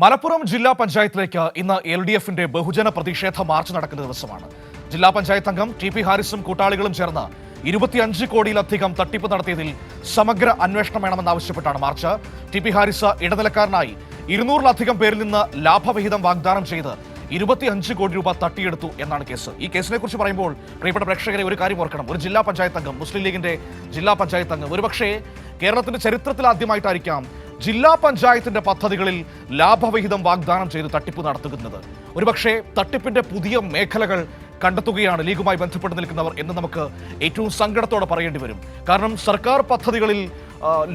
മലപ്പുറം ജില്ലാ പഞ്ചായത്തിലേക്ക് ഇന്ന് LDFന്റെ ബഹുജന പ്രതിഷേധ മാർച്ച് നടക്കുന്ന ദിവസമാണ്. ജില്ലാ പഞ്ചായത്ത് അംഗം ടി.പി. ഹാരിസും കൂട്ടാളികളും ചേർന്ന് 25 കോടിയിലധികം തട്ടിപ്പ് നടത്തിയതിൽ സമഗ്ര അന്വേഷണം വേണമെന്നാവശ്യപ്പെട്ടാണ് മാർച്ച്. ടി.പി. ഹാരിസ് ഇടനിലക്കാരനായി 200-ലധികം പേരിൽ നിന്ന് ലാഭവിഹിതം വാഗ്ദാനം ചെയ്ത് 25 കോടി രൂപ തട്ടിയെടുത്തു എന്നാണ് കേസ്. ഈ കേസിനെ കുറിച്ച് പറയുമ്പോൾ പ്രിയപ്പെട്ട പ്രേക്ഷകരെ ഒരു കാര്യം ഓർക്കണം. ഒരു ജില്ലാ പഞ്ചായത്ത് അംഗം, മുസ്ലിം ലീഗിന്റെ ജില്ലാ പഞ്ചായത്ത് അംഗം, ഒരുപക്ഷേ കേരളത്തിന്റെ ചരിത്രത്തിൽ ആദ്യമായിട്ടായിരിക്കാം ജില്ലാ പഞ്ചായത്തിന്റെ പദ്ധതികളിൽ ലാഭവിഹിതം വാഗ്ദാനം ചെയ്ത് തട്ടിപ്പ് നടത്തുന്നത്. ഒരുപക്ഷെ തട്ടിപ്പിന്റെ പുതിയ മേഖലകൾ കണ്ടെത്തുകയാണ് ലീഗുമായി ബന്ധപ്പെട്ട് നിൽക്കുന്നവർ എന്ന് നമുക്ക് ഏറ്റവും സങ്കടത്തോടെ പറയേണ്ടി വരും. കാരണം സർക്കാർ പദ്ധതികളിൽ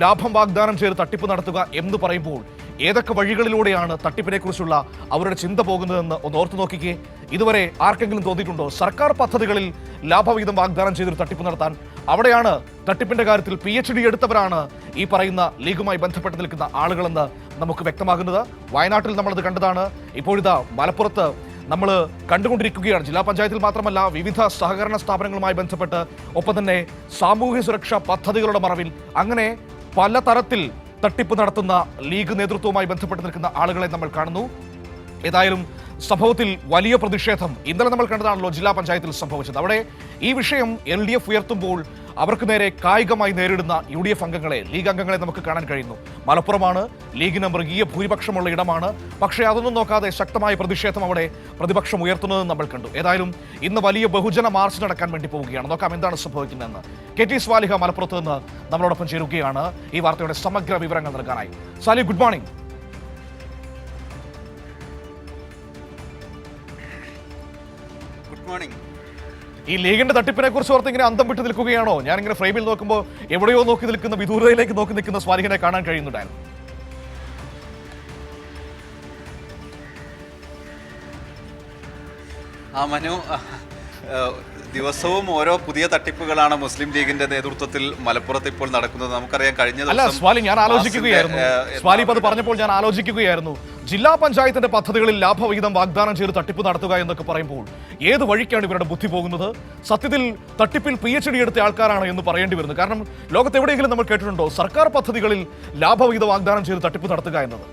ലാഭം വാഗ്ദാനം ചെയ്ത് തട്ടിപ്പ് നടത്തുക എന്ന് പറയുമ്പോൾ ഏതൊക്കെ വഴികളിലൂടെയാണ് തട്ടിപ്പിനെ കുറിച്ചുള്ള അവരുടെ ചിന്ത പോകുന്നതെന്ന് ഒന്ന് ഓർത്തു നോക്കിക്കേ. ഇതുവരെ ആർക്കെങ്കിലും തോന്നിയിട്ടുണ്ടോ സർക്കാർ പദ്ധതികളിൽ ലാഭവിഹിതം വാഗ്ദാനം ചെയ്തൊരു തട്ടിപ്പ് നടത്താൻ? അവിടെയാണ് തട്ടിപ്പിന്റെ കാര്യത്തിൽ PhD എടുത്തവരാണ് ഈ പറയുന്ന ലീഗുമായി ബന്ധപ്പെട്ട് നിൽക്കുന്ന ആളുകളെന്ന് നമുക്ക് വ്യക്തമാകുന്നത്. വയനാട്ടിൽ നമ്മളത് കണ്ടതാണ്. ഇപ്പോഴിതാ മലപ്പുറത്ത് നമ്മൾ കണ്ടുകൊണ്ടിരിക്കുകയാണ്. ജില്ലാ പഞ്ചായത്തിൽ മാത്രമല്ല, വിവിധ സഹകരണ സ്ഥാപനങ്ങളുമായി ബന്ധപ്പെട്ട്, ഒപ്പം തന്നെ സാമൂഹ്യ സുരക്ഷാ പദ്ധതികളുടെ മറവിൽ അങ്ങനെ പലതരത്തിൽ തട്ടിപ്പ് നടത്തുന്ന ലീഗ് നേതൃത്വവുമായി ബന്ധപ്പെട്ട് നിൽക്കുന്ന ആളുകളെ നമ്മൾ കാണുന്നു. ഏതായാലും സംഭവത്തിൽ വലിയ പ്രതിഷേധം ഇന്നലെ നമ്മൾ കണ്ടതാണല്ലോ ജില്ലാ പഞ്ചായത്തിൽ സംഭവിച്ചത്. അവിടെ ഈ വിഷയം LDF ഉയർത്തുമ്പോൾ അവർക്ക് നേരെ കായികമായി നേരിടുന്ന UDF അംഗങ്ങളെ, ലീഗ് അംഗങ്ങളെ നമുക്ക് കാണാൻ കഴിയുന്നു. മലപ്പുറമാണ്, ലീഗിന് മൃഗീയ ഭൂരിപക്ഷമുള്ള ഇടമാണ്. പക്ഷേ അതൊന്നും നോക്കാതെ ശക്തമായ പ്രതിഷേധം അവിടെ പ്രതിപക്ഷം ഉയർത്തുന്നതെന്ന് നമ്മൾ കണ്ടു. ഏതായാലും ഇന്ന് വലിയ ബഹുജന മാർച്ച് നടക്കാൻ വേണ്ടി പോവുകയാണ്. നോക്കാം എന്താണ് സംഭവിക്കുന്നതെന്ന്. KT സ്വാലിഹ മലപ്പുറത്ത് നിന്ന് നമ്മളോടൊപ്പം ചേരുകയാണ് ഈ വാർത്തയുടെ സമഗ്ര വിവരങ്ങൾ നൽകാനായി. Sali, good morning. ഈ ലീഗിന്റെ തട്ടിപ്പിനെ കുറിച്ച് ഓർത്ത് ഇങ്ങനെ അന്തം വിട്ട് നിൽക്കുകയാണോ? ഞാനിങ്ങനെ ഫ്രെയിമിൽ നോക്കുമ്പോൾ എവിടെയോ നോക്കി നിൽക്കുന്ന, വിദൂരതയിലേക്ക് നോക്കി നിൽക്കുന്ന സ്വാലിഹിനെ കാണാൻ കഴിയുന്നുണ്ടായിരുന്നു. മനു, ദിവസവും ഓരോ പുതിയ തട്ടിപ്പുകളാണ് മുസ്ലിം ലീഗിന്റെ നേതൃത്വത്തിൽ മലപ്പുറത്ത് ഇപ്പോൾ നടക്കുന്നത്. നമുക്കറിയാം, കഴിഞ്ഞ ദിവസം സ്വാലി അത് പറഞ്ഞപ്പോൾ ഞാൻ ആലോചിക്കുകയായിരുന്നു, ജില്ലാ പഞ്ചായത്തിന്റെ പദ്ധതികളിൽ ലാഭവിഹിതം വാഗ്ദാനം ചെയ്ത് തട്ടിപ്പ് നടത്തുക എന്നൊക്കെ പറയുമ്പോൾ ഏത് വഴിക്കാണ് ഇവരുടെ ബുദ്ധി പോകുന്നത്? സത്യത്തിൽ തട്ടിപ്പിൽ PhD എടുത്ത ആൾക്കാരാണ് എന്ന് പറയേണ്ടി വരുന്നത്. കാരണം ലോകത്ത് എവിടെയെങ്കിലും നമ്മൾ കേട്ടിട്ടുണ്ടോ സർക്കാർ പദ്ധതികളിൽ ലാഭവിഹിതം വാഗ്ദാനം ചെയ്ത് തട്ടിപ്പ് നടത്തുക എന്നത്?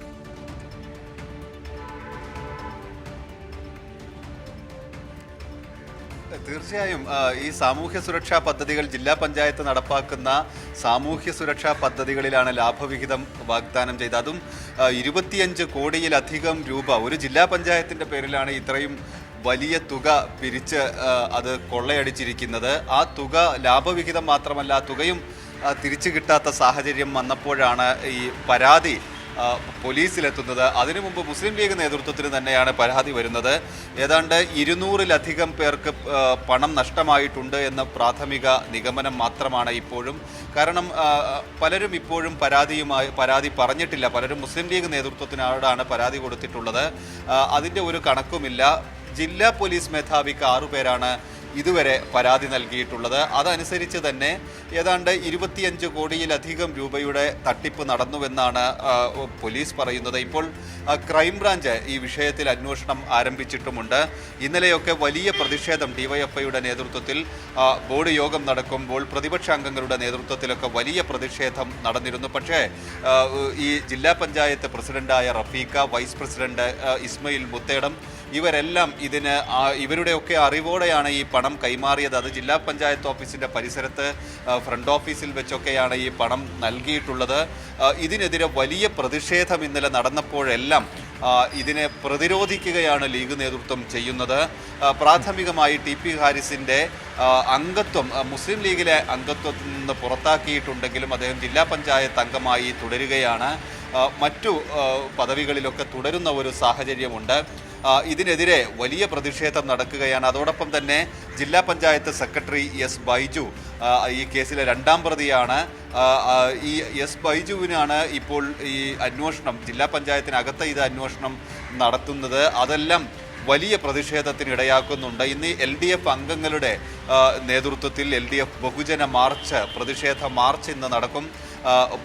തീർച്ചയായും ഈ സാമൂഹ്യ സുരക്ഷാ പദ്ധതികൾ, ജില്ലാ പഞ്ചായത്ത് നടപ്പാക്കുന്ന സാമൂഹ്യ സുരക്ഷാ പദ്ധതികളിലാണ് ലാഭവിഹിതം വാഗ്ദാനം ചെയ്തത്. അതും 25 കോടിയിലധികം രൂപ ഒരു ജില്ലാ പഞ്ചായത്തിൻ്റെ പേരിലാണ് ഇത്രയും വലിയ തുക പിരിച്ച് അത് കൊള്ളയടിച്ചിരിക്കുന്നത്. ആ തുക ലാഭവിഹിതം മാത്രമല്ല, ആ തുകയും തിരിച്ചു കിട്ടാത്ത സാഹചര്യം വന്നപ്പോഴാണ് ഈ പരാതി പോലീസിലെത്തുന്നത്. അതിനു മുമ്പ് മുസ്ലിം ലീഗ് നേതൃത്വത്തിന് തന്നെയാണ് പരാതി വരുന്നത്. ഏതാണ്ട് 200-ലധികം പേർക്ക് പണം നഷ്ടമായിട്ടുണ്ട് എന്ന പ്രാഥമിക നിഗമനം മാത്രമാണ് ഇപ്പോഴും. കാരണം പലരും ഇപ്പോഴും പരാതി പറഞ്ഞിട്ടില്ല. പലരും മുസ്ലിം ലീഗ് നേതൃത്വത്തിനോടാണ് പരാതി കൊടുത്തിട്ടുള്ളത്. അതിൻ്റെ ഒരു കണക്കുമില്ല. ജില്ലാ പോലീസ് മേധാവിക്ക് 6 പേരാണ് ഇതുവരെ പരാതി നൽകിയിട്ടുള്ളത്. അതനുസരിച്ച് തന്നെ ഏതാണ്ട് 25 കോടിയിലധികം രൂപയുടെ തട്ടിപ്പ് നടന്നുവെന്നാണ് പോലീസ് പറയുന്നത്. ഇപ്പോൾ ക്രൈംബ്രാഞ്ച് ഈ വിഷയത്തിൽ അന്വേഷണം ആരംഭിച്ചിട്ടുമുണ്ട്. ഇന്നലെയൊക്കെ വലിയ പ്രതിഷേധം DYFIയുടെ നേതൃത്വത്തിൽ ബോർഡ് യോഗം നടക്കുമ്പോൾ പ്രതിപക്ഷ അംഗങ്ങളുടെ നേതൃത്വത്തിലൊക്കെ വലിയ പ്രതിഷേധം നടന്നിരുന്നു. പക്ഷേ ഈ ജില്ലാ പഞ്ചായത്ത് പ്രസിഡന്റായ റഫീഖ, വൈസ് പ്രസിഡന്റ് ഇസ്മയിൽ മുത്തേടം, ഇവരെല്ലാം ഇവരുടെയൊക്കെ അറിവോടെയാണ് ഈ പണം കൈമാറിയത്. അത് ജില്ലാ പഞ്ചായത്ത് ഓഫീസിൻ്റെ പരിസരത്ത് ഫ്രണ്ട് ഓഫീസിൽ വെച്ചൊക്കെയാണ് ഈ പണം നൽകിയിട്ടുള്ളത്. ഇതിനെതിരെ വലിയ പ്രതിഷേധം ഇന്നലെ നടന്നപ്പോഴെല്ലാം ഇതിനെ പ്രതിരോധിക്കുകയാണ് ലീഗ് നേതൃത്വം ചെയ്യുന്നത്. പ്രാഥമികമായി TP ഹാരിസിൻ്റെ അംഗത്വം മുസ്ലിം ലീഗിലെ അംഗത്വത്തിൽ നിന്ന് പുറത്താക്കിയിട്ടുണ്ടെങ്കിലും അദ്ദേഹം ജില്ലാ പഞ്ചായത്ത് അംഗമായി തുടരുകയാണ്. മറ്റു പദവികളിലൊക്കെ തുടരുന്ന ഒരു സാഹചര്യമുണ്ട്. ഇതിനെതിരെ വലിയ പ്രതിഷേധം നടക്കുകയാണ്. അതോടൊപ്പം തന്നെ ജില്ലാ പഞ്ചായത്ത് സെക്രട്ടറി S. ബൈജു ഈ കേസിലെ 2ാം പ്രതിയാണ്. ഈ S. ബൈജുവിനാണ് ഇപ്പോൾ ഈ അന്വേഷണം, ജില്ലാ പഞ്ചായത്തിനകത്ത് ഇത് അന്വേഷണം നടത്തുന്നത്. അതെല്ലാം വലിയ പ്രതിഷേധത്തിന് ഇടയാക്കുന്നുണ്ട്. ഇന്ന് LDF അംഗങ്ങളുടെ നേതൃത്വത്തിൽ LDF ബഹുജന മാർച്ച്, പ്രതിഷേധ മാർച്ച് ഇന്ന് നടക്കും.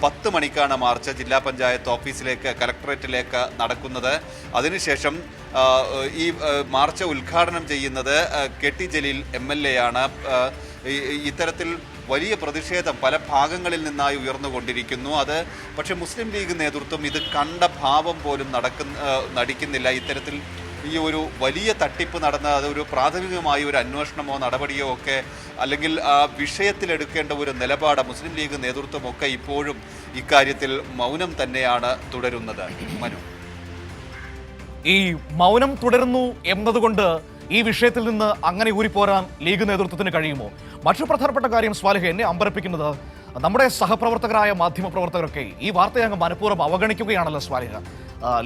10 മണിക്കാണ് മാർച്ച് ജില്ലാ പഞ്ചായത്ത് ഓഫീസിലേക്ക്, കലക്ടറേറ്റിലേക്ക് നടക്കുന്നത്. അതിനുശേഷം ഈ മാർച്ച് ഉദ്ഘാടനം ചെയ്യുന്നത് KT ജലീൽ MLA ആണ്. ഇത്തരത്തിൽ വലിയ പ്രതിഷേധം പല ഭാഗങ്ങളിൽ നിന്നായി ഉയർന്നുകൊണ്ടിരിക്കുന്നു. അത് പക്ഷേ മുസ്ലിം ലീഗ് നേതൃത്വം ഇത് കണ്ട ഭാവം പോലും നടിക്കുന്നില്ല. ഇത്തരത്തിൽ ഈ ഒരു വലിയ തട്ടിപ്പ് നടന്ന അതൊരു പ്രാഥമികമായ ഒരു അന്വേഷണമോ നടപടിയോ ഒക്കെ അല്ലെങ്കിൽ ആ വിഷയത്തിലെടുക്കേണ്ട ഒരു നിലപാട് മുസ്ലിം ലീഗ് നേതൃത്വമൊക്കെ ഇപ്പോഴും ഇക്കാര്യത്തിൽ മൗനം തന്നെയാണ് തുടരുന്നത്. മനു, ഈ മൗനം തുടരുന്നു എന്നതുകൊണ്ട് ഈ വിഷയത്തിൽ നിന്ന് അങ്ങനെ ഊരിപ്പോരാൻ ലീഗ് നേതൃത്വത്തിന് കഴിയുമോ? മറ്റൊരു പ്രധാനപ്പെട്ട കാര്യം സ്വാലിഹ, എന്നെ അമ്പരപ്പിക്കുന്നത് നമ്മുടെ സഹപ്രവർത്തകരായ മാധ്യമപ്രവർത്തകരൊക്കെ ഈ വാർത്തയെ അങ്ങ് മനഃപൂർവ്വം അവഗണിക്കുകയാണല്ലോ സ്വാലിഹ.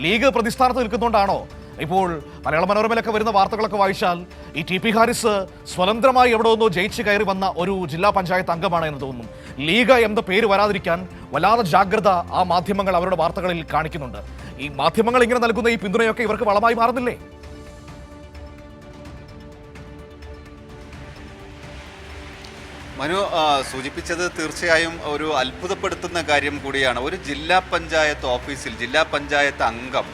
ലീഗ് പ്രതിസ്ഥാനത്ത് നിൽക്കുന്നതുകൊണ്ടാണോ ഇപ്പോൾ മലയാള മനോരമയിലൊക്കെ വരുന്ന വാർത്തകളൊക്കെ വായിച്ചാൽ ഈ ടി.പി. ഹാരിസ് സ്വതന്ത്രമായി എവിടെ ഒന്നോ ജയിച്ച് കയറി വന്ന ഒരു ജില്ലാ പഞ്ചായത്ത് അംഗമാണ് എന്ന് തോന്നുന്നു. ലീഗ് എന്ന പേര് വരാതിരിക്കാൻ വല്ലാതെ ജാഗ്രത ആ മാധ്യമങ്ങൾ അവരുടെ വാർത്തകളിൽ കാണിക്കുന്നുണ്ട്. ഈ മാധ്യമങ്ങൾ ഇങ്ങനെ നൽകുന്ന ഈ പിന്തുണയൊക്കെ ഇവർക്ക് വളമായി മാറുന്നില്ലേ? മനു സൂചിപ്പിച്ചത് തീർച്ചയായും ഒരു അത്ഭുതപ്പെടുത്തുന്ന കാര്യം കൂടിയാണ്. ഒരു ജില്ലാ പഞ്ചായത്ത് ഓഫീസിൽ ജില്ലാ പഞ്ചായത്ത് അംഗം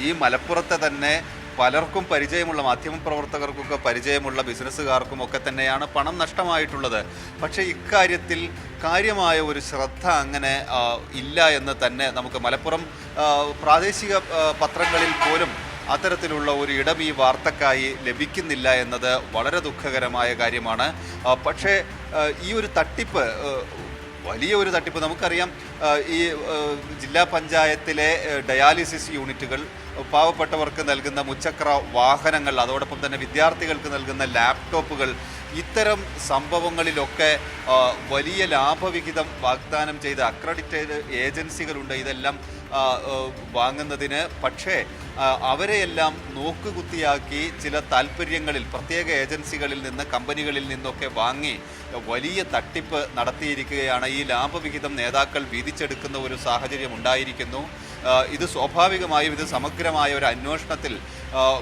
ഈ മലപ്പുറത്തെ തന്നെ പലർക്കും പരിചയമുള്ള മാധ്യമപ്രവർത്തകർക്കൊക്കെ പരിചയമുള്ള ബിസിനസ്സുകാർക്കും ഒക്കെ തന്നെയാണ് പണം നഷ്ടമായിട്ടുള്ളത്. പക്ഷേ ഇക്കാര്യത്തിൽ കാര്യമായ ഒരു ശ്രദ്ധ അങ്ങനെ ഇല്ല എന്ന് തന്നെ നമുക്ക് മലപ്പുറം പ്രാദേശിക പത്രങ്ങളിൽ പോലും അത്തരത്തിലുള്ള ഒരു ഇടം ഈ വാർത്തക്കായി ലഭിക്കുന്നില്ല എന്നത് വളരെ ദുഃഖകരമായ കാര്യമാണ്. പക്ഷേ ഈ ഒരു തട്ടിപ്പ് വലിയ ഒരു തട്ടിപ്പ് നമുക്കറിയാം. ഈ ജില്ലാ പഞ്ചായത്തിലെ ഡയാലിസിസ് യൂണിറ്റുകൾ, പാവപ്പെട്ടവർക്ക് നൽകുന്ന മുച്ചക്ര വാഹനങ്ങൾ, അതോടൊപ്പം തന്നെ വിദ്യാർത്ഥികൾക്ക് നൽകുന്ന ലാപ്ടോപ്പുകൾ, ഇത്തരം സംഭവങ്ങളിലൊക്കെ വലിയ ലാഭവിഹിതം വാഗ്ദാനം ചെയ്ത അക്രഡിറ്റഡ് ഏജൻസികളുണ്ട് ഇതെല്ലാം വാങ്ങുന്നതിന്. പക്ഷേ അവരെയെല്ലാം നോക്കുകുത്തിയാക്കി ചില താല്പര്യങ്ങളിൽ പ്രത്യേക ഏജൻസികളിൽ നിന്ന്, കമ്പനികളിൽ നിന്നൊക്കെ വാങ്ങി വലിയ തട്ടിപ്പ് നടത്തിയിരിക്കുകയാണ്. ഈ ലാഭവിഹിതം നേതാക്കൾ വീതിച്ചെടുക്കുന്ന ഒരു സാഹചര്യം ഉണ്ടായിരിക്കുന്നു. ഇത് സ്വാഭാവികമായും ഇത് സമഗ്രമായ ഒരു അന്വേഷണത്തിൽ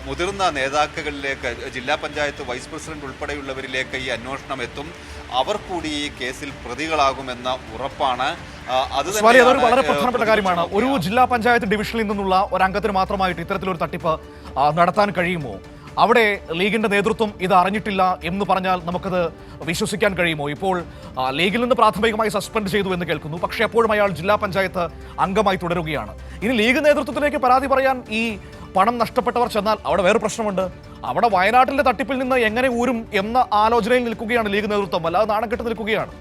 മുതിർന്ന നേതാക്കളിലേക്ക്, ജില്ലാ പഞ്ചായത്ത് വൈസ് പ്രസിഡന്റ് ഉൾപ്പെടെയുള്ളവരിലേക്ക് ഈ അന്വേഷണം എത്തും. അവർ കൂടി ഈ കേസിൽ പ്രതികളാകുമെന്ന ഉറപ്പാണ്. അതൊരു വളരെ പ്രധാനപ്പെട്ട കാര്യമാണ്. ഒരു ജില്ലാ പഞ്ചായത്ത് ഡിവിഷനിൽ നിന്നുള്ള ഒരു അംഗത്തിന് മാത്രമായിട്ട് ഇത്തരത്തിലൊരു തട്ടിപ്പ് നടത്താൻ കഴിയുമോ? അവിടെ ലീഗിന്റെ നേതൃത്വം ഇത് അറിഞ്ഞിട്ടില്ല എന്ന് പറഞ്ഞാൽ നമുക്കത് വിശ്വസിക്കാൻ കഴിയുമോ? ഇപ്പോൾ ലീഗിൽ നിന്ന് പ്രാഥമികമായി സസ്പെൻഡ് ചെയ്തു എന്ന് കേൾക്കുന്നു. പക്ഷേ എപ്പോഴും അയാൾ ജില്ലാ പഞ്ചായത്ത് അംഗമായി തുടരുകയാണ്. ഇനി ലീഗ് നേതൃത്വത്തിലേക്ക് പരാതി പറയാൻ ഈ പണം നഷ്ടപ്പെട്ടവർ ചെന്നാൽ അവിടെ വേറെ പ്രശ്നമുണ്ട്. അവിടെ വയനാട്ടിലെ തട്ടിപ്പിൽ നിന്ന് എങ്ങനെ ഊരും എന്ന ആലോചനയിൽ നിൽക്കുകയാണ് ലീഗ് നേതൃത്വം. അല്ലാതെ നാണം കെട്ട് നിൽക്കുകയാണ്.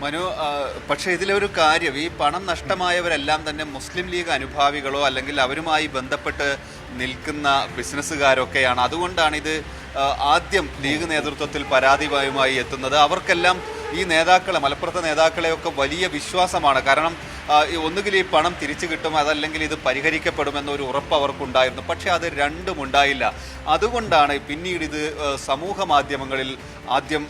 മനു, പക്ഷേ ഇതിലൊരു കാര്യം, ഈ പണം നഷ്ടമായവരെല്ലാം തന്നെ മുസ്ലിം ലീഗ് അനുഭാവികളോ അല്ലെങ്കിൽ അവരുമായി ബന്ധപ്പെട്ട് നിൽക്കുന്ന ബിസിനസ്സുകാരൊക്കെയാണ്. അതുകൊണ്ടാണ് ഇത് ആദ്യം ലീഗ് നേതൃത്വത്തിൽ പരാതിയുമായി എത്തുന്നത്. അവർക്കെല്ലാം ഈ നേതാക്കളെ, മലപ്പുറത്തെ നേതാക്കളെയൊക്കെ വലിയ വിശ്വാസമാണ്. കാരണം ഒന്നുകിൽ ഈ പണം തിരിച്ചു കിട്ടും, അതല്ലെങ്കിൽ ഇത് പരിഹരിക്കപ്പെടുമെന്നൊരു ഉറപ്പ് അവർക്കുണ്ടായിരുന്നു. പക്ഷേ അത് രണ്ടും ഉണ്ടായില്ല. അതുകൊണ്ടാണ് പിന്നീട് ഇത് സമൂഹ മാധ്യമങ്ങളിൽ ആദ്യം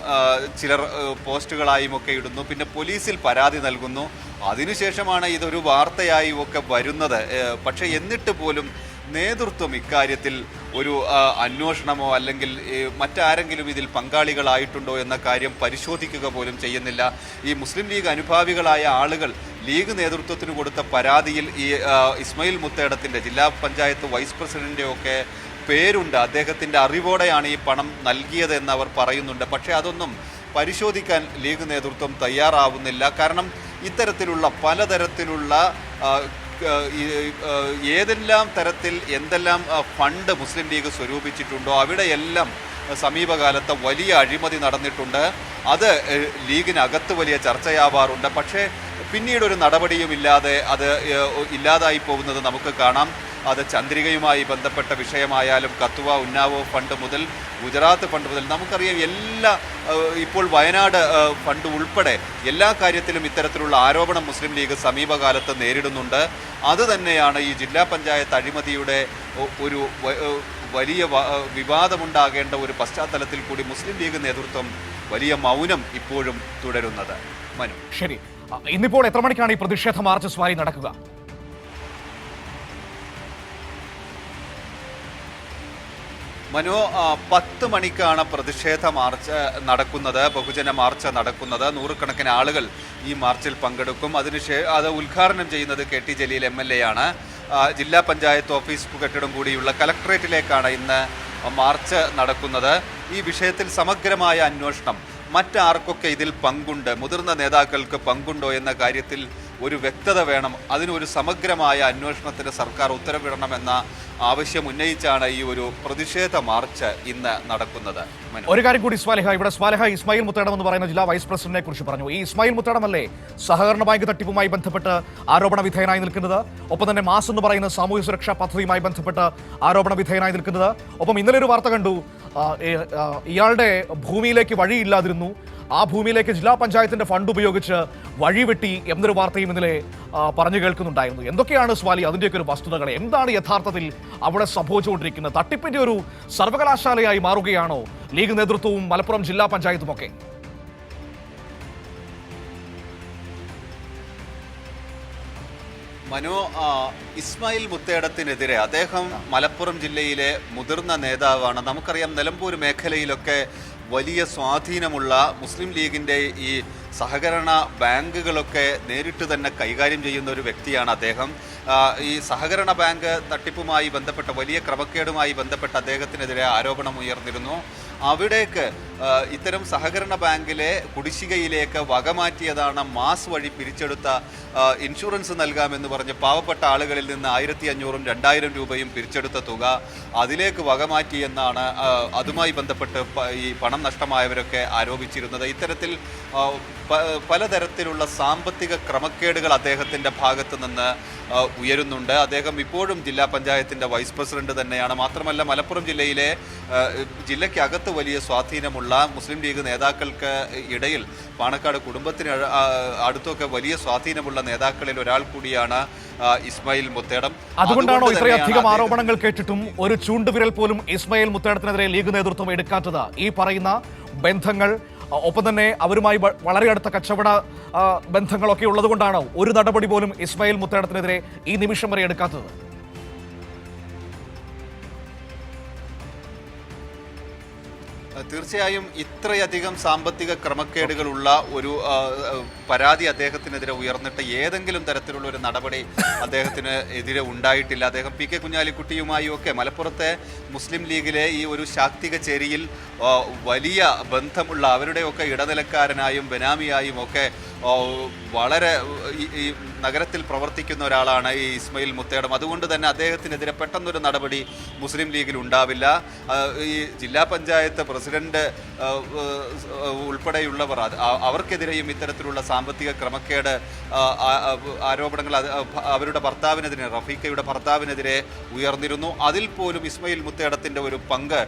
ചിലർ പോസ്റ്റുകളായും ഒക്കെ ഇടുന്നു, പിന്നെ പോലീസിൽ പരാതി നൽകുന്നു. അതിനുശേഷമാണ് ഇതൊരു വാർത്തയായി ഒക്കെ വരുന്നത്. പക്ഷേ എന്നിട്ട് പോലും നേതൃത്വം ഇക്കാര്യത്തിൽ ഒരു അന്വേഷണമോ അല്ലെങ്കിൽ മറ്റാരെങ്കിലും ഇതിൽ പങ്കാളികളായിട്ടുണ്ടോ എന്ന കാര്യം പരിശോധിക്കുക പോലും ചെയ്യുന്നില്ല. ഈ മുസ്ലിം ലീഗ് അനുഭാവികളായ ആളുകൾ ലീഗ് നേതൃത്വത്തിന് കൊടുത്ത പരാതിയിൽ ഈ ഇസ്മായിൽ മുത്തേടത്തിൻ്റെ, ജില്ലാ പഞ്ചായത്ത് വൈസ് പ്രസിഡന്റിൻ്റെ ഒക്കെ പേരുണ്ട്. അദ്ദേഹത്തിൻ്റെ അറിവോടെയാണ് ഈ പണം നൽകിയതെന്ന് അവർ പറയുന്നുണ്ട്. പക്ഷേ അതൊന്നും പരിശോധിക്കാൻ ലീഗ് നേതൃത്വം തയ്യാറാവുന്നില്ല. കാരണം ഇത്തരത്തിലുള്ള പലതരത്തിലുള്ള ഏതെല്ലാം തരത്തിൽ എന്തെല്ലാം ഫണ്ട് മുസ്ലിം ലീഗ് സ്വരൂപിച്ചിട്ടുണ്ടോ അവിടെയെല്ലാം സമീപകാലത്ത് വലിയ അഴിമതി നടന്നിട്ടുണ്ട്. അത് ലീഗിനകത്ത് വലിയ ചർച്ചയാവാറുണ്ട്. പക്ഷേ പിന്നീടൊരു നടപടിയുമില്ലാതെ അത് ഇല്ലാതായി പോകുന്നത് നമുക്ക് കാണാം. അത് ചന്ദ്രികയുമായി ബന്ധപ്പെട്ട വിഷയമായാലും കത്തുവ ഉന്നാവോ ഫണ്ട് മുതൽ ഗുജറാത്ത് ഫണ്ട് മുതൽ നമുക്കറിയാം, ഇപ്പോൾ വയനാട് ഫണ്ട് ഉൾപ്പെടെ എല്ലാ കാര്യത്തിലും ഇത്തരത്തിലുള്ള ആരോപണം മുസ്ലിം ലീഗ് സമീപകാലത്ത് നേരിടുന്നുണ്ട്. അതുതന്നെയാണ് ഈ ജില്ലാ പഞ്ചായത്ത് അഴിമതിയുടെ ഒരു വലിയ വിവാദമുണ്ടാകേണ്ട ഒരു പശ്ചാത്തലത്തിൽ കൂടി മുസ്ലിം ലീഗ് നേതൃത്വം വലിയ മൗനം ഇപ്പോഴും തുടരുന്നത്. മനു, ശരി, ഇന്നിപ്പോൾ എത്ര മണിക്കാണ് ഈ പ്രതിഷേധ മാർച്ച് സ്വായി നടക്കുക? മനു, 10 മണിക്കാണ് പ്രതിഷേധ മാർച്ച് നടക്കുന്നത്, ബഹുജന മാർച്ച് നടക്കുന്നത്. നൂറുകണക്കിന് ആളുകൾ ഈ മാർച്ചിൽ പങ്കെടുക്കും. അത് ഉദ്ഘാടനം ചെയ്യുന്നത് KT ജലീൽ MLA ആണ്. ജില്ലാ പഞ്ചായത്ത് ഓഫീസ് കെട്ടിടം കൂടിയുള്ള കലക്ട്രേറ്റിലേക്കാണ് ഇന്ന് മാർച്ച് നടക്കുന്നത്. ഈ വിഷയത്തിൽ സമഗ്രമായ അന്വേഷണം, മറ്റാർക്കൊക്കെ ഇതിൽ പങ്കുണ്ട്, മുതിർന്ന നേതാക്കൾക്ക് പങ്കുണ്ടോ എന്ന കാര്യത്തിൽ ഒരു വ്യക്തത വേണം. അതിനൊരു സമഗ്രമായ അന്വേഷണത്തിന് സർക്കാർ ഉത്തരവിടണമെന്ന ആവശ്യം ഉന്നയിച്ചാണ് ഈ ഒരു പ്രതിഷേധ മാർച്ച് ഇന്ന് നടക്കുന്നത്. ഒരു കാര്യം കൂടി സ്വാലിഹ, ഇവിടെ സ്വാലിഹ ഇസ്മായിൽ മുത്തേടം എന്ന് പറയുന്ന ജില്ലാ വൈസ് പ്രസിഡന്റിനെ കുറിച്ച് പറഞ്ഞു. ഈ ഇസ്മായിൽ മുത്തേടമല്ലേ സഹകരണ ബാങ്ക് തട്ടിപ്പുമായി ബന്ധപ്പെട്ട് ആരോപണ വിധേയനായി നിൽക്കുന്നത്? ഒപ്പം തന്നെ മാസ് എന്ന് പറയുന്ന സാമൂഹ്യ സുരക്ഷാ പദ്ധതിയുമായി ബന്ധപ്പെട്ട് ആരോപണ വിധേയനായി നിൽക്കുന്നത്. ഒപ്പം ഇന്നലെ ഒരു വാർത്ത കണ്ടു, ഇയാളുടെ ഭൂമിയിലേക്ക് വഴിയില്ലാതിരുന്നു, ആ ഭൂമിയിലേക്ക് ജില്ലാ പഞ്ചായത്തിന്റെ ഫണ്ട് ഉപയോഗിച്ച് വഴിവെട്ടി എന്നൊരു വാർത്തയും ഇന്നലെ പറഞ്ഞു കേൾക്കുന്നുണ്ടായിരുന്നു. എന്തൊക്കെയാണ് സ്വാലി അതിൻ്റെയൊക്കെ ഒരു വസ്തുതകൾ? എന്താണ് യഥാർത്ഥത്തിൽ അവിടെ സംഭവിച്ചുകൊണ്ടിരിക്കുന്നത്? തട്ടിപ്പിന്റെ ഒരു സർവകലാശാലയായി മാറുകയാണോ ലീഗ് നേതൃത്വവും മലപ്പുറം ജില്ലാ പഞ്ചായത്തും ഒക്കെ? മനു, ഇസ്മായിൽ മുത്തേടത്തിനെതിരെ, അദ്ദേഹം മലപ്പുറം ജില്ലയിലെ മുതിർന്ന നേതാവാണ്. നമുക്കറിയാം, നിലമ്പൂർ മേഖലയിലൊക്കെ വലിയ സ്വാധീനമുള്ള മുസ്ലിം ലീഗിൻ്റെ ഈ സഹകരണ ബാങ്കുകളൊക്കെ നേരിട്ട് തന്നെ കൈകാര്യം ചെയ്യുന്ന ഒരു വ്യക്തിയാണ് അദ്ദേഹം. ഈ സഹകരണ ബാങ്ക് തട്ടിപ്പുമായി ബന്ധപ്പെട്ട വലിയ ക്രമക്കേടുമായി ബന്ധപ്പെട്ട അദ്ദേഹത്തിനെതിരെ ആരോപണം ഉയർന്നിരുന്നു. അവിടേക്ക് ഇത്തരം സഹകരണ ബാങ്കിലെ കുടിശ്ശികയിലേക്ക് വകമാറ്റിയതാണ് മാസ് വഴി പിരിച്ചെടുത്ത ഇൻഷുറൻസ് നൽകാമെന്ന് പറഞ്ഞ് പാവപ്പെട്ട ആളുകളിൽ നിന്ന് 1500-ഉം 2000 രൂപയും പിരിച്ചെടുത്ത തുക അതിലേക്ക് വകമാറ്റിയെന്നാണ് അതുമായി ബന്ധപ്പെട്ട് ഈ പണം നഷ്ടമായവരൊക്കെ ആരോപിച്ചിരുന്നത്. ഇത്തരത്തിൽ പലതരത്തിലുള്ള സാമ്പത്തിക ക്രമക്കേടുകൾ അദ്ദേഹത്തിൻ്റെ ഭാഗത്ത് നിന്ന് ഉയരുന്നുണ്ട്. അദ്ദേഹം ഇപ്പോഴും ജില്ലാ പഞ്ചായത്തിൻ്റെ വൈസ് പ്രസിഡന്റ് തന്നെയാണ്. മാത്രമല്ല, മലപ്പുറം ജില്ലയിലെ ജില്ലയ്ക്കകത്ത് വലിയ സ്വാധീനമുള്ള മുസ്ലിം ലീഗ് നേതാക്കൾക്ക് ഇടയിൽ പാണക്കാട് കുടുംബത്തിന് അടുത്തൊക്കെ വലിയ സ്വാധീനമുള്ള നേതാക്കളിൽ ഒരാൾ കൂടിയാണ് ഇസ്മായിൽ മുത്തേടം. അതുകൊണ്ടാണോ ഇത്രയധികം ആരോപണങ്ങൾ കേട്ടിട്ടും ഒരു ചൂണ്ടുവിരൽ പോലും ഇസ്മായിൽ മുത്തേടത്തിനെതിരെ ലീഗ് നേതൃത്വം എടുക്കാത്തത്? ഈ പറയുന്ന ബന്ധങ്ങൾ, ഒപ്പം തന്നെ അവരുമായി വളരെ അടുത്ത കച്ചവട ബന്ധങ്ങളൊക്കെ ഉള്ളതുകൊണ്ടാണോ ഒരു നടപടി പോലും ഇസ്മായിൽ മുത്തേടത്തിനെതിരെ ഈ നിമിഷം വരെ എടുക്കാത്തത്? തീർച്ചയായും ഇത്രയധികം സാമ്പത്തിക ക്രമക്കേടുകളുള്ള ഒരു പരാതി അദ്ദേഹത്തിനെതിരെ ഉയർന്നിട്ട് ഏതെങ്കിലും തരത്തിലുള്ള ഒരു നടപടി അദ്ദേഹത്തിന് എതിരെ ഉണ്ടായിട്ടില്ല. അദ്ദേഹം പി കെ കുഞ്ഞാലിക്കുട്ടിയുമായും ഒക്കെ മലപ്പുറത്തെ മുസ്ലിം ലീഗിലെ ഈ ഒരു ശാക്തിക ചേരിയിൽ വലിയ ബന്ധമുള്ള, അവരുടെയൊക്കെ ഇടനിലക്കാരനായും ബെനാമിയായും ഒക്കെ വളരെ ഈ നഗരത്തിൽ പ്രവർത്തിക്കുന്ന ഒരാളാണ് ഈ ഇസ്മായിൽ മുത്തേടം. അതുകൊണ്ട് തന്നെ അദ്ദേഹത്തിനെതിരെ പെട്ടെന്നൊരു നടപടി മുസ്ലിം ലീഗിൽ ഉണ്ടാവില്ല. ഈ ജില്ലാ പഞ്ചായത്ത് പ്രസിഡന്റ് ഉൾപ്പെടെയുള്ളവർ അവർക്കെതിരെയും ഇത്തരത്തിലുള്ള സാമ്പത്തിക ക്രമക്കേട് ആരോപണങ്ങൾ അവരുടെ ഭർത്താവിനെതിരെ, റഫീഖയുടെ ഭർത്താവിനെതിരെ ഉയർന്നിരുന്നു. അതിൽ പോലും ഇസ്മായിൽ മുത്തേടത്തിൻ്റെ ഒരു പങ്ക്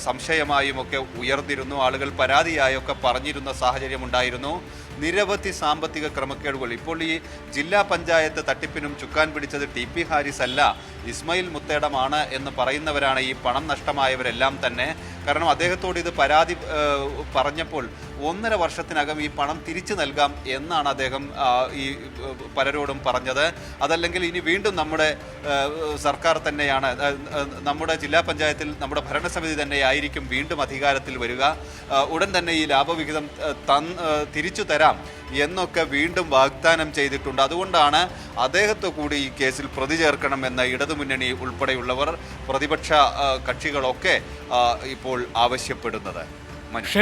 സംശയമായും ഒക്കെ ഉയർന്നിരുന്നു. ആളുകൾ പരാതിയായൊക്കെ പറഞ്ഞിരുന്ന സാഹചര്യം ഉണ്ടായിരുന്നു. നിരവധി സാമ്പത്തിക ക്രമക്കേടുകൾ. ഇപ്പോൾ ഈ ജില്ലാ പഞ്ചായത്ത് തട്ടിപ്പിനും ചുക്കാൻ പിടിച്ചത് TP ഹാരിസ് അല്ല, ഇസ്മായിൽ മുത്തേടമാണ് എന്ന് പറയുന്നവരാണ് ഈ പണം നഷ്ടമായവരെല്ലാം തന്നെ. കാരണം അദ്ദേഹത്തോട് ഇത് പരാതി പറഞ്ഞപ്പോൾ 1.5 വർഷത്തിനകം ഈ പണം തിരിച്ചു നൽകാം എന്നാണ് അദ്ദേഹം ഈ പലരോടും പറഞ്ഞത്. അതല്ലെങ്കിൽ ഇനി വീണ്ടും നമ്മുടെ സർക്കാർ തന്നെയാണ്, നമ്മുടെ ജില്ലാ പഞ്ചായത്തിൽ നമ്മുടെ ഭരണസമിതി തന്നെയായിരിക്കും വീണ്ടും അധികാരത്തിൽ വരിക, ഉടൻ തന്നെ ഈ ലാഭവിഹിതം തിരിച്ചു തരാം എന്നൊക്കെ വീണ്ടും വാഗ്ദാനം ചെയ്തിട്ടുണ്ട്. അതുകൊണ്ടാണ് അദ്ദേഹത്തെ കൂടി ഈ കേസിൽ പ്രതി ചേർക്കണമെന്ന് ഇടതുമുന്നണി ഉൾപ്പെടെയുള്ളവർ, പ്രതിപക്ഷ കക്ഷികളൊക്കെ ഇപ്പോൾ ആവശ്യപ്പെടുന്നത്.